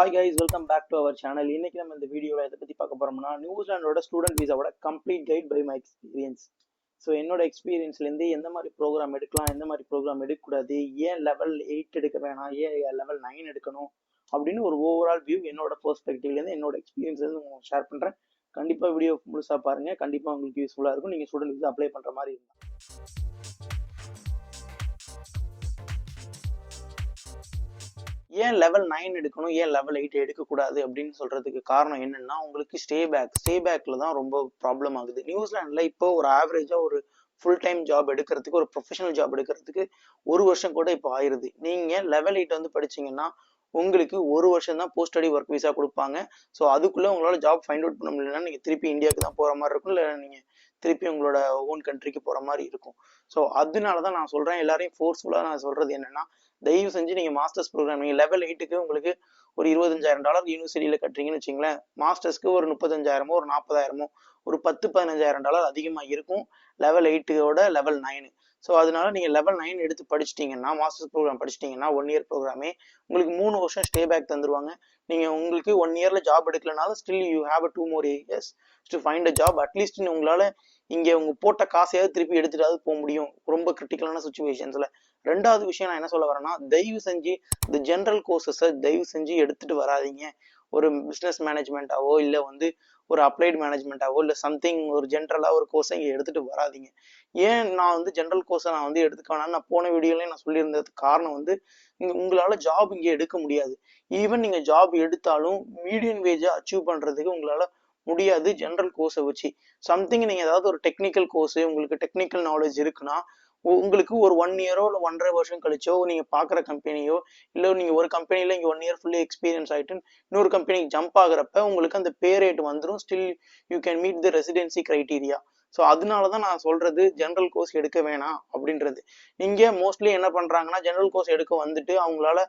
Hi guys, welcome back to our channel. இன்னைக்கு நம்ம இந்த வீடியோவில் எதை பற்றி பார்க்க போறோம்னா, நியூசிலாண்டோட ஸ்டூடெண்ட் விசாவோட complete guide by my experience. So என்னோட எக்ஸ்பீரியன்ஸ்லேருந்து எந்த மாதிரி ப்ரோக்ராம் எடுக்கலாம், எந்த மாதிரி ப்ரோக்ராம் எடுக்கக்கூடாது, ஏன் லெவல் 8 எடுக்க வேணாம், ஏன் லெவல் 9 எடுக்கணும் அப்படின்னு ஒரு ஓவரால் வியூ என்னோட பெர்ஸ்பெக்டிவ்லேருந்து என்னோட எக்ஸ்பீரியன்ஸ்லேருந்து உங்களுக்கு ஷேர் பண்ணுறேன். கண்டிப்பாக வீடியோ முழுசாக பாருங்கள், கண்டிப்பாக உங்களுக்கு யூஸ்ஃபுல்லாக இருக்கும். நீங்கள் ஸ்டூடெண்ட் விசா அப்ளை பண்ணுற மாதிரி இருந்தால் ஏன் லெவல் 9 எடுக்கணும், ஏன் லெவல் 8 எடுக்கக்கூடாது அப்படின்னு சொல்றதுக்கு காரணம் என்னன்னா, உங்களுக்கு ஸ்டே பேக்ல தான் ரொம்ப ப்ராப்ளம் ஆகுது. நியூசிலாண்டில் இப்போ ஒரு ஆவரேஜா ஒரு ஃபுல் டைம் ஜாப் எடுக்கிறதுக்கு, ஒரு ப்ரொஃபஷனல் ஜாப் எடுக்கிறதுக்கு 1 வருஷம் கூட இப்போ ஆயிருது. நீங்க லெவல் 8 வந்து படிச்சீங்கன்னா உங்களுக்கு 1 வருஷம் தான் போஸ்ட் ஸ்டடி ஒர்க் விசா கொடுப்பாங்க. ஸோ அதுக்குள்ள உங்களால ஜாப் ஃபைண்ட் அவுட் பண்ண முடியலன்னா நீங்க திருப்பி இந்தியாவுக்கு தான் போற மாதிரி இருக்கும், இல்லை நீங்க திருப்பி உங்களோட ஓன் கண்ட்ரிக்கு போற மாதிரி இருக்கும். ஸோ அதனாலதான் நான் சொல்றேன், எல்லாரையும் ஃபோர்ஸ்ஃபுல்லா நான் சொல்றது என்னன்னா, தயவு செஞ்சு நீங்க மாஸ்டர்ஸ் ப்ரோக்ராம் நீங்க லெவல் 8க்கு உங்களுக்கு ஒரு $25,000 யூனிவர்சிட்டியில கட்டுறீங்கன்னு வச்சுங்களேன், மாஸ்டர்ஸ்க்கு ஒரு 35,000 ஒரு 40,000 ஒரு $10,000-15,000 அதிகமா இருக்கும் லெவல் 8ஓட லெவல் 9. ஸோ அதனால நீங்க லெவல் 9 எடுத்து படிச்சிட்டீங்கன்னா, மாஸ்டர்ஸ் ப்ரோக்ராம் படிச்சிட்டீங்கன்னா 1 இயர் ப்ரோக்ராமே உங்களுக்கு 3 வருஷம் ஸ்டே பேக் தந்துருவாங்க. நீங்க உங்களுக்கு 1 இயர்ல ஜாப் எடுக்கலனாலும் still you have 2 more years to find a job. At least உங்களால இங்க உங்க போட்ட காசையாவது திருப்பி எடுத்துட்டாவது போக முடியும் ரொம்ப கிரிட்டிக்கலான சுச்சுவேஷன்ஸ்ல. ரெண்டாவது விஷயம் நான் என்ன சொல்ல வரேன்னா, தயவு செஞ்சு இந்த ஜென்ரல் கோர்சஸை தயவு செஞ்சு எடுத்துட்டு வராதிங்க. ஒரு பிஸ்னஸ் மேனேஜ்மெண்ட்டாவோ இல்லை வந்து ஒரு அப்ளைட் மேனேஜ்மெண்ட்டாவோ இல்லை சம்திங் ஒரு ஜென்ரலாக ஒரு கோர்ஸை இங்கே எடுத்துட்டு வராதிங்க. ஏன் நான் வந்து ஜென்ரல் கோர்ஸை நான் வந்து எடுத்துக்க வேணாம்னு நான் போன வீடியோலையும் நான் சொல்லியிருந்ததுக்கு காரணம் வந்து, உங்களால ஜாப் இங்கே எடுக்க முடியாது. ஈவன் நீங்க ஜாப் எடுத்தாலும் மீடியம் வேஜை அச்சீவ் பண்றதுக்கு உங்களால முடியாது ஜென்ரல் கோர்ஸை வச்சு. சம்திங் நீங்க ஏதாவது ஒரு டெக்னிக்கல் கோர்ஸ், உங்களுக்கு டெக்னிக்கல் நாலேஜ் இருக்குன்னா உங்களுக்கு ஒரு 1 இயரோ இல்லை 1.5 வருஷம் கழிச்சோ நீங்க பாக்குற கம்பெனியோ, இல்லை நீங்க ஒரு கம்பெனில இங்க 1 இயர் ஃபுல்லி எக்ஸ்பீரியன்ஸ் ஆயிட்டு இன்னொரு கம்பெனிக்கு ஜம்ப் ஆகுறப்ப உங்களுக்கு அந்த பே ரேட் வந்துடும். Still you can meet the residency criteria. So அதனாலதான் நான் சொல்றது ஜென்ரல் கோர்ஸ் எடுக்க வேணாம் அப்படின்றது. இங்க மோஸ்ட்லி என்ன பண்றாங்கன்னா, ஜென்ரல் கோர்ஸ் எடுக்க வந்துட்டு அவங்களால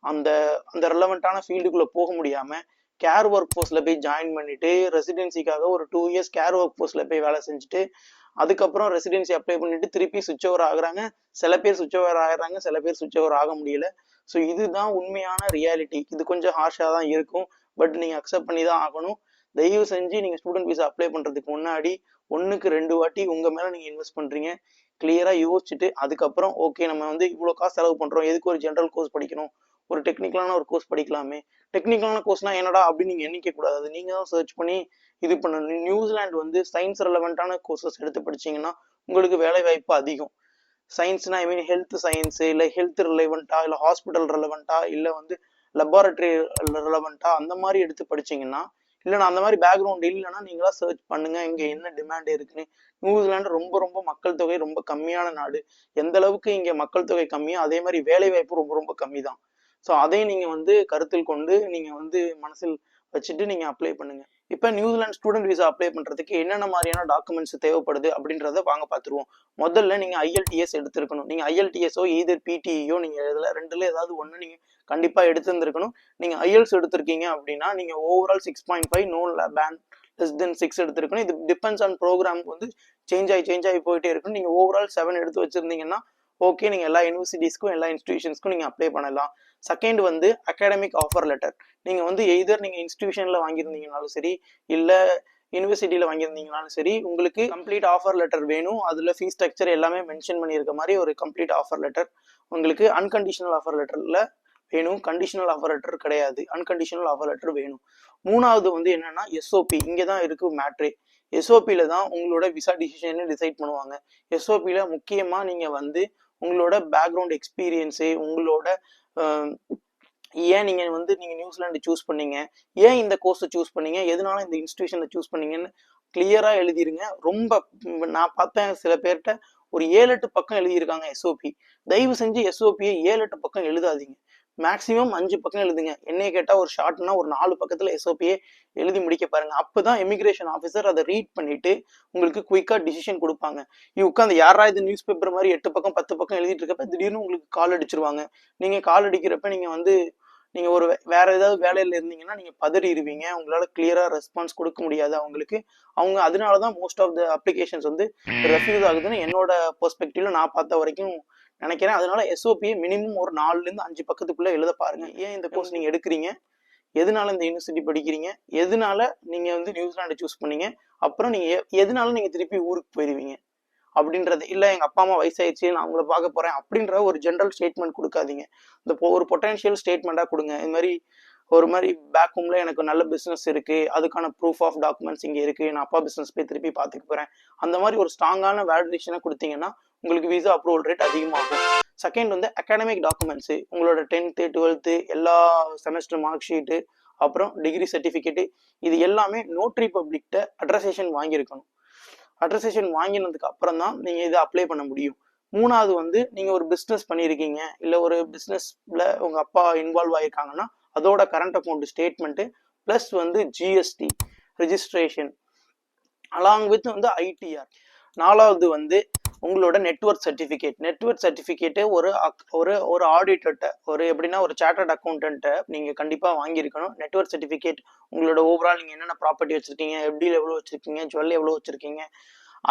அந்த அந்த ரெலவெண்டான ஃபீல்டுக்குள்ள போக முடியாம கேர் ஒர்க் ஃபோர்ஸ்ல போய் ஜாயின் பண்ணிட்டு ரெசிடென்சிக்காக ஒரு 2 இயர்ஸ் கேர் ஒர்க் ஃபோர்ஸ்ல போய் வேலை செஞ்சுட்டு அதுக்கப்புறம் ரெசிடென்சி அப்ளை பண்ணிட்டு திருப்பி சுவிட்ச் ஓவர் ஆகுறாங்க. சில பேர் சுவிட்ச் ஓவர் ஆகுறாங்க, சில பேர் சுவிட்ச் ஓவர் ஆக முடியல. ஸோ இதுதான் உண்மையான ரியாலிட்டி. இது கொஞ்சம் ஹார்ஷா தான் இருக்கும், பட் நீங்க அக்செப்ட் பண்ணி தான் ஆகணும். தயவு செஞ்சு நீங்க ஸ்டூடெண்ட் விசா அப்ளை பண்றதுக்கு முன்னாடி 1க்கு 2 வாட்டி உங்க மேல நீங்க இன்வெஸ்ட் பண்றீங்க, கிளியரா யோசிச்சுட்டு அதுக்கப்புறம் ஓகே நம்ம வந்து இவ்வளவு காசு செலவு பண்றோம், எதுக்கு ஒரு ஜென்ரல் கோர்ஸ் படிக்கணும், ஒரு டெக்னிக்கலான ஒரு கோர்ஸ் படிக்கலாமே. டெக்னிக்கலான கோர்ஸ்னா என்னடா அப்படின்னு நீங்க எண்ணிக்க கூடாது. நீங்க தான் சர்ச் பண்ணி இது பண்ணணும். நியூசிலாந்து வந்து சயின்ஸ் ரெலவெண்டான கோர்சஸ் எடுத்து படிச்சீங்கன்னா உங்களுக்கு வேலை வாய்ப்பு அதிகம். சயின்ஸ்னா ஐ மீன் ஹெல்த் சயின்ஸ், இல்லை ஹெல்த் ரிலவெண்டா, இல்லை ஹாஸ்பிட்டல் ரெலவெண்டா, இல்லை வந்து லெபார்டரி ரெலவெண்டா அந்த மாதிரி எடுத்து படிச்சீங்கன்னா, இல்லைன்னா அந்த மாதிரி பேக்ரவுண்ட் இல்லைன்னா நீங்களா சர்ச் பண்ணுங்க இங்க என்ன டிமாண்ட் இருக்குன்னு. நியூசிலாந்து ரொம்ப ரொம்ப மக்கள் தொகை ரொம்ப கம்மியான நாடு. எந்த அளவுக்கு இங்க மக்கள் தொகை கம்மியோ அதே மாதிரி வேலை வாய்ப்பு ரொம்ப ரொம்ப கம்மி தான். ஸோ அதையும் நீங்க வந்து கருத்தில் கொண்டு நீங்க வந்து மனசில் வச்சுட்டு நீங்க அப்ளை பண்ணுங்க. இப்ப நியூசிலாந்து ஸ்டூடெண்ட் விசா அப்ளை பண்றதுக்கு என்னென்ன மாதிரியான டாக்குமெண்ட்ஸ் தேவைப்படுது அப்படின்றத வாங்க பார்த்துருவோம். முதல்ல நீங்க ஐஎல்டிஎஸ் எடுத்திருக்கணும். நீங்க ஐஎல்டிஎஸோ ஈதர் பிடிஇயோ நீங்க இதுல ரெண்டுல ஏதாவது ஒண்ணு நீங்க கண்டிப்பா எடுத்திருந்திருக்கணும். நீங்க ஐஎல்ஸ் எடுத்திருக்கீங்க அப்படின்னா நீங்க overall 6.5 no band less than 6 எடுத்திருக்கணும். இது டிபெண்ட்ஸ் ஆன் ப்ரோக்ராம் வந்து சேஞ்ச் ஆகி போயிட்டே இருக்கும். நீங்க ஓவரால் 7 எடுத்து வச்சிருந்தீங்கன்னா ஓகே, நீங்க எல்லா யூனிவர்சிட்டிஸ்க்கும் எல்லா இன்ஸ்டிடியூஷன்ஸ்க்கும் நீங்க அப்ளை பண்ணலாம். செகண்ட் வந்து அகாடமிக் ஆஃபர் லெட்டர். நீங்க வந்து எய்தர் நீங்க இன்ஸ்டிடியூஷன்ல வாங்கியிருந்தீங்கனாலும் சரி, இல்ல யூனிவர்சிட்டியில வாங்கியிருந்தீங்கனாலும் சரி, உங்களுக்கு கம்ப்ளீட் ஆஃபர் லெட்டர் வேணும். அதுல ஃபீஸ் ஸ்ட்ரக்சர் எல்லாமே மென்ஷன் பண்ணியிருக்க மாதிரி ஒரு கம்ப்ளீட் ஆஃபர் லெட்டர் உங்களுக்கு அன்கண்டிஷனல் ஆஃபர் லெட்டர்ல வேணும். கண்டிஷனல் ஆஃபர் லெட்டர் கிடையாது, அன்கண்டிஷனல் ஆஃபர் லெட்டர் வேணும். மூணாவது வந்து என்னன்னா எஸ்ஓபி. இங்கதான் இருக்கு மேட்ரே. எஸ்ஓபியில தான் உங்களோட விசா டிசிஷன் டிசைட் பண்ணுவாங்க. எஸ்ஓபியில முக்கியமா நீங்க வந்து உங்களோட பேக்ரவுண்ட் எக்ஸ்பீரியன்ஸு, உங்களோட ஏன் நீங்க வந்து நீங்க நியூசிலாந்து சூஸ் பண்ணீங்க, ஏன் இந்த கோர்ஸை சூஸ் பண்ணீங்க, எதனால இந்த இன்ஸ்டிடியூஷன்ல சூஸ் பண்ணீங்கன்னு கிளியரா எழுதிருங்க. ரொம்ப நான் பார்த்தேன் சில பேர்கிட்ட ஒரு 7-8 பக்கம் எழுதியிருக்காங்க எஸ்ஓபி. தயவு செஞ்சு எஸ்ஓபியை 7-8 பக்கம் எழுதாதீங்க. மேக்சிமம் 5 பக்கம் எழுதுங்க. என்னைய கேட்டா ஒரு ஷார்ட்னா ஒரு 4 பக்கத்துல எஸ்ஓபியே எழுதி முடிக்க பாருங்க. அப்பதான் இமிகிரேஷன் ஆஃபீஸர் அதை ரீட் பண்ணிட்டு உங்களுக்கு குயிக்கா டிசிஷன் கொடுப்பாங்க. உட்காந்து யாரா இது நியூஸ் பேப்பர் மாதிரி 8 பக்கம் 10 பக்கம் எழுதிட்டு இருக்கப்ப திடீர்னு உங்களுக்கு கால் அடிச்சிருவாங்க. நீங்க கால் அடிக்கிறப்ப நீங்க வந்து நீங்க ஒரு வேற ஏதாவது வேலையில இருந்தீங்கன்னா நீங்க பதறிடுவீங்க. உங்களால கிளியரா ரெஸ்பான்ஸ் கொடுக்க முடியாது அவங்களுக்கு. அவங்க அதனாலதான் மோஸ்ட் ஆஃப் த அப்ளிகேஷன்ஸ் வந்து ரெஃப்யூஸ் ஆகுதுன்னு என்னோட பெர்ஸ்பெக்டிவ்ல நான் பார்த்த வரைக்கும் நினைக்கிறேன். அதனால எஸ்ஓபியை மினிமம் ஒரு 4-5 பக்கத்துக்குள்ள எழுத பாருங்க. ஏன் இந்த கோர்ஸ் நீங்க எடுக்கிறீங்க, எதனால இந்த யூனிவர்சிட்டி படிக்கிறீங்க, எதனால நீங்க வந்து நியூசிலாண்டை சூஸ் பண்ணீங்க, அப்புறம் நீங்க எதனால நீங்க திருப்பி ஊருக்கு போயிருவீங்க அப்படின்றது. இல்லை எங்க அப்பா அம்மா வயசாயிடுச்சு நான் அவங்கள பார்க்க போறேன் அப்படின்ற ஒரு ஜென்ரல் ஸ்டேட்மெண்ட் கொடுக்காதீங்க. இந்த ஒரு பொட்டன்ஷியல் ஸ்டேட்மெண்டா கொடுங்க. இது மாதிரி ஒரு மாதிரி பேக் ஹோம்ல எனக்கு நல்ல பிசினஸ் இருக்கு, அதுக்கான ப்ரூஃப் ஆஃப் டாக்குமெண்ட்ஸ் இங்க இருக்கு, நான் அப்பா பிசினஸ் போய் திருப்பி பார்த்துக்க போறேன், அந்த மாதிரி ஒரு ஸ்ட்ராங்கான வேலிடேஷனை கொடுத்தீங்கன்னா உங்களுக்கு விசா அப்ரூவல் ரேட் அதிகமாகும். செகண்ட் வந்து அகாடமிக் டாக்குமெண்ட்ஸ், உங்களோட 10th 12th எல்லா செமஸ்டர் மார்க் ஷீட்டு, அப்புறம் டிகிரி சர்டிஃபிகேட்டு, இது எல்லாமே நோட்ரி பப்ளிக்ட அட்ரஸேஷன் வாங்கியிருக்கணும். அட்ரஸேஷன் வாங்கினதுக்கு அப்புறம் தான் நீங்க இதை அப்ளை பண்ண முடியும். மூணாவது வந்து நீங்க ஒரு பிஸ்னஸ் பண்ணியிருக்கீங்க, இல்லை ஒரு பிஸ்னஸ்ல உங்க அப்பா இன்வால்வ் ஆயிருக்காங்கன்னா அதோட கரண்ட் அக்கௌண்ட் ஸ்டேட்மெண்ட் பிளஸ் வந்து ஜிஎஸ்டி ரெஜிஸ்ட்ரேஷன் அலாங் வித் வந்து ஐடிஆர். நாலாவது வந்து உங்களோட நெட்வொர்க் சர்டிஃபிகேட். நெட்வொர்க் சர்டிஃபிகேட்டு ஒரு ஒரு ஒரு ஆடிட்டர்கிட்ட, ஒரு எப்படின்னா ஒரு சார்ட்டர்ட் அக்கௌண்டன்ட்டை நீங்கள் கண்டிப்பாக வாங்கியிருக்கணும். நெட்வொர்க் சர்டிஃபிகேட் உங்களோட ஓவரால் நீங்கள் என்னென்ன ப்ராப்பர்ட்டி வச்சுருக்கீங்க, எஃப்டியில் எவ்வளோ வச்சுருக்கீங்க, ஜுவல் எவ்வளோ வச்சுருக்கீங்க,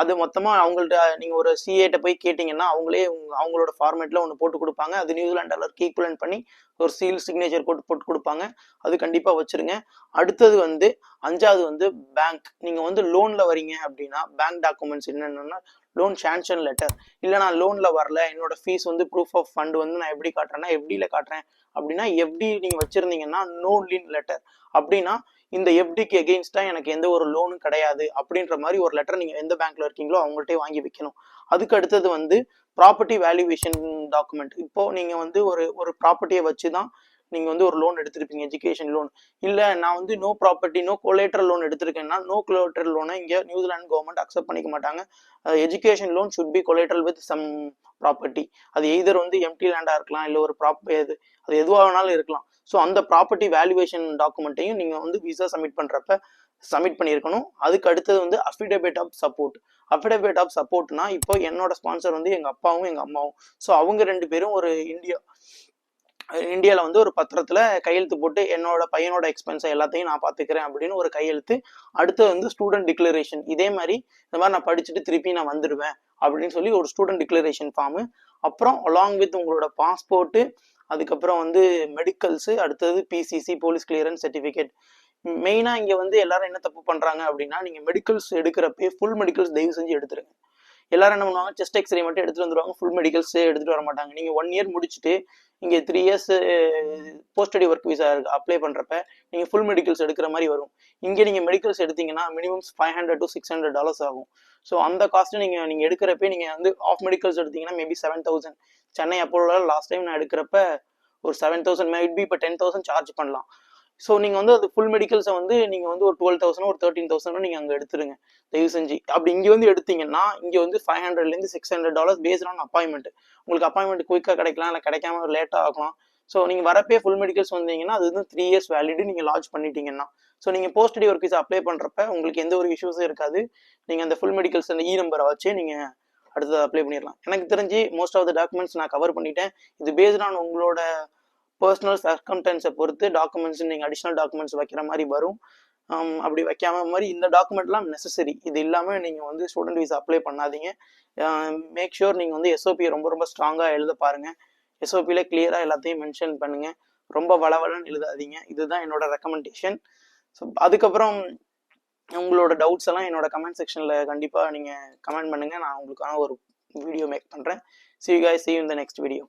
அது மொத்தமாக அவங்கள்ட்ட நீங்கள் ஒரு சிஏட்ட போய் கேட்டிங்கன்னா அவங்களே அவங்களோட ஃபார்மேட்டில் ஒன்று போட்டு கொடுப்பாங்க. அது நியூசிலாந்து டாலருக்கு ஈக்குவலன்ட் பண்ணி ஒரு சீல் சிக்னேச்சர் போட்டு கொடுப்பாங்க. அது கண்டிப்பாக வச்சுருங்க. அடுத்தது வந்து அஞ்சாவது வந்து பேங்க். நீங்கள் வந்து லோனில் வரீங்க அப்படின்னா பேங்க் டாக்குமெண்ட்ஸ் என்னென்னா லோன் சாங்ஷன் லெட்டர். இல்லை நான் லோனில் வரல, என்னோட ஃபீஸ் வந்து ப்ரூஃப் ஆஃப் ஃபண்ட் வந்து நான் எப்படி காட்டுறேன்னா எஃப்டியில் காட்டுறேன் அப்படின்னா எஃப்டி நீங்கள் வச்சுருந்தீங்கன்னா நோ லீன் லெட்டர். அப்படின்னா இந்த எஃப்டிக்கு எகெயின்ஸ்டா எனக்கு எந்த ஒரு லோனும் கிடையாது அப்படின்ற மாதிரி ஒரு லெட்டர் நீங்க எந்த பேங்க்ல இருக்கீங்களோ அவங்கள்ட்டே வாங்கி வைக்கணும். அதுக்கு அடுத்தது வந்து ப்ராப்பர்ட்டி வேல்யூவேஷன் டாக்குமெண்ட். இப்போ நீங்க வந்து ஒரு ப்ராப்பர்ட்டியை வச்சுதான் நீங்க வந்து ஒரு லோன் எடுத்திருப்பீங்க, எஜுகேஷன் லோன். இல்ல நான் வந்து no property no collateral loan எடுத்திருக்கேன்னா நோ கொலேட்ரல் லோனை இங்க நியூசிலாந்து கவர்மெண்ட் அக்செப்ட் பண்ணிக்க மாட்டாங்க. Education loan should be collateral with some property. அது எய்தர் வந்து எம்டி லேண்டா இருக்கலாம், இல்லை ஒரு அது எதுவாக வேணாலும் இருக்கலாம். ஸோ அந்த ப்ராப்பர்ட்டி வேல்யூவேஷன் டாக்குமெண்ட்டையும் நீங்க வந்து விசா சப்மிட் பண்றப்ப சப்மிட் பண்ணியிருக்கணும். அதுக்கு அடுத்தது வந்து affidavit of support. Affidavit of சப்போர்ட்னா இப்போ என்னோட ஸ்பான்சர் வந்து எங்க அப்பாவும் எங்க அம்மாவும். ஸோ அவங்க ரெண்டு பேரும் ஒரு இந்தியாவில் வந்து ஒரு பத்திரத்துல கையெழுத்து போட்டு என்னோட பையனோட எக்ஸ்பென்ஸை எல்லாத்தையும் நான் பார்த்துக்கிறேன் அப்படின்னு ஒரு கையெழுத்து. அடுத்து வந்து ஸ்டூடெண்ட் டிக்ளரேஷன். இதே மாதிரி இந்த மாதிரி நான் படிச்சுட்டு திருப்பி நான் வந்துடுவேன் அப்படின்னு சொல்லி ஒரு ஸ்டூடெண்ட் டிக்ளரேஷன் ஃபார்மு. அப்புறம் அலாங் வித் உங்களோட பாஸ்போர்ட்டு, அதுக்கப்புறம் வந்து மெடிக்கல்ஸு, அடுத்தது பிசிசி போலீஸ் கிளியரன்ஸ் சர்டிஃபிகேட். மெயினாக இங்கே வந்து எல்லாரும் என்ன தப்பு பண்ணுறாங்க அப்படின்னா நீங்கள் மெடிக்கல்ஸ் எடுக்கிறப்பே ஃபுல் மெடிக்கல்ஸ் தயவு செஞ்சு எடுத்துருங்க. எல்லாரும் என்ன பண்ணுவாங்க, செஸ்ட் எக்ஸ்ரே மட்டும் எடுத்துட்டு வந்துருவாங்க, ஃபுல் மெடிக்கல்ஸ் எடுத்துட்டு வர மாட்டாங்க. நீங்கள் 1 year முடிச்சுட்டு இங்கே 3 years post study work visa apply பண்ணுறப்ப நீங்கள் ஃபுல் மெடிக்கல்ஸ் எடுக்கிற மாதிரி வரும். இங்கே நீங்கள் மெடிக்கல்ஸ் எடுத்தீங்கன்னா மினிமம் $500 to $600 ஆகும். ஸோ அந்த காஸ்ட்டு நீங்கள் எடுக்கிறப்ப நீங்கள் வந்து ஆஃப் மெடிக்கல்ஸ் எடுத்தீங்கன்னா maybe 7,000. Chennai Apollo last time நான் எடுக்கிறப்ப ஒரு 7,000 மேபி இப்போ 10,000 சார்ஜ் பண்ணலாம். ஸோ நீங்கள் வந்து அது ஃபுல் மெடிக்கல்ஸை வந்து நீங்கள் வந்து ஒரு 12,000 ஒரு 13,000 நீங்கள் அங்கே எடுத்துருங்க தயவு செஞ்சு. அப்படி இங்கே வந்து எடுத்தீங்கன்னா இங்கே வந்து $500 to $600 பேஸ்ட் ஆன் அப்பாயின்மெண்ட். உங்களுக்கு அப்பாயின்மெண்ட் குயிக்காக கிடைக்கலாம், இல்லை கிடைக்காம லேட்டாக ஆகலாம். ஸோ நீங்கள் வரப்பே ஃபுல் மெடிக்கல்ஸ் வந்தீங்கன்னா அது வந்து 3 years வேலிடு நீங்கள் லான்ச் பண்ணிட்டீங்கன்னா. ஸோ நீங்கள் post study work visa apply பண்ணுறப்ப உங்களுக்கு எந்த ஒரு இஷ்யூஸும் இருக்காது. நீங்கள் அந்த ஃபுல் மெடிக்கல்ஸ் அந்த நம்பரை வச்சு நீங்கள் அடுத்தது அப்ளை பண்ணிடலாம். எனக்கு தெரிஞ்சு மோஸ்ட் ஆஃப் த டாக்குமெண்ட்ஸ் நான் கவர் பண்ணிட்டேன். இது பேஸ்ட் ஆன் உங்களோட பர்சனல் சர்க்கம்டன்ஸை பொறுத்து டாக்குமெண்ட்ஸ் நீங்கள் அடிஷ்னல் டாக்குமெண்ட்ஸ் வைக்கிற மாதிரி வரும். அப்படி வைக்காம மாதிரி இந்த டாக்குமெண்ட்லாம் நெசசரி. இது இல்லாமல் நீங்கள் வந்து ஸ்டூடெண்ட் விசா அப்ளை பண்ணாதீங்க. மேக் ஷூர் நீங்கள் வந்து எஸ்ஓபியை ரொம்ப ரொம்ப ஸ்ட்ராங்காக எழுத பாருங்கள். எஸ்ஓபியில் கிளியராக எல்லாத்தையும் மென்ஷன் பண்ணுங்கள். ரொம்ப வளவலன்னு எழுதாதீங்க. இதுதான் என்னோட ரெக்கமெண்டேஷன். ஸோ அதுக்கப்புறம் உங்களோட டவுட்ஸ் எல்லாம் என்னோட கமெண்ட் செக்ஷனில் கண்டிப்பாக நீங்கள் கமெண்ட் பண்ணுங்கள். நான் உங்களுக்கான ஒரு வீடியோ மேக் பண்ணுறேன். See you guys, see you in the next video.